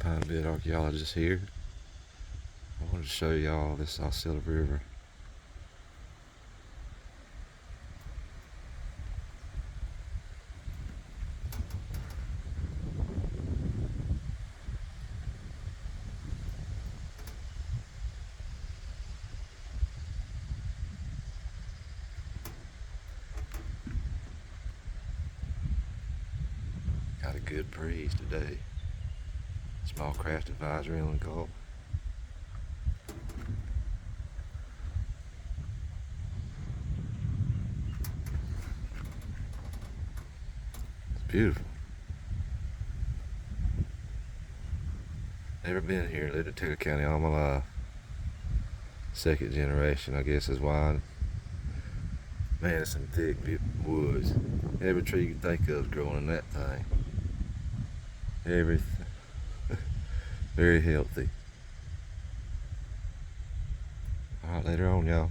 Pine Bed archaeologist here. I wanted to show y'all this Aucilla River. Got a good breeze today. Small craft advisory on the Gulf. It's beautiful. Never been here. Lived in Taylor County all my life. Second generation, I guess, is why. Man, it's some thick woods. Every tree you can think of is growing in that thing. Everything. Very healthy. Alright, later on, y'all.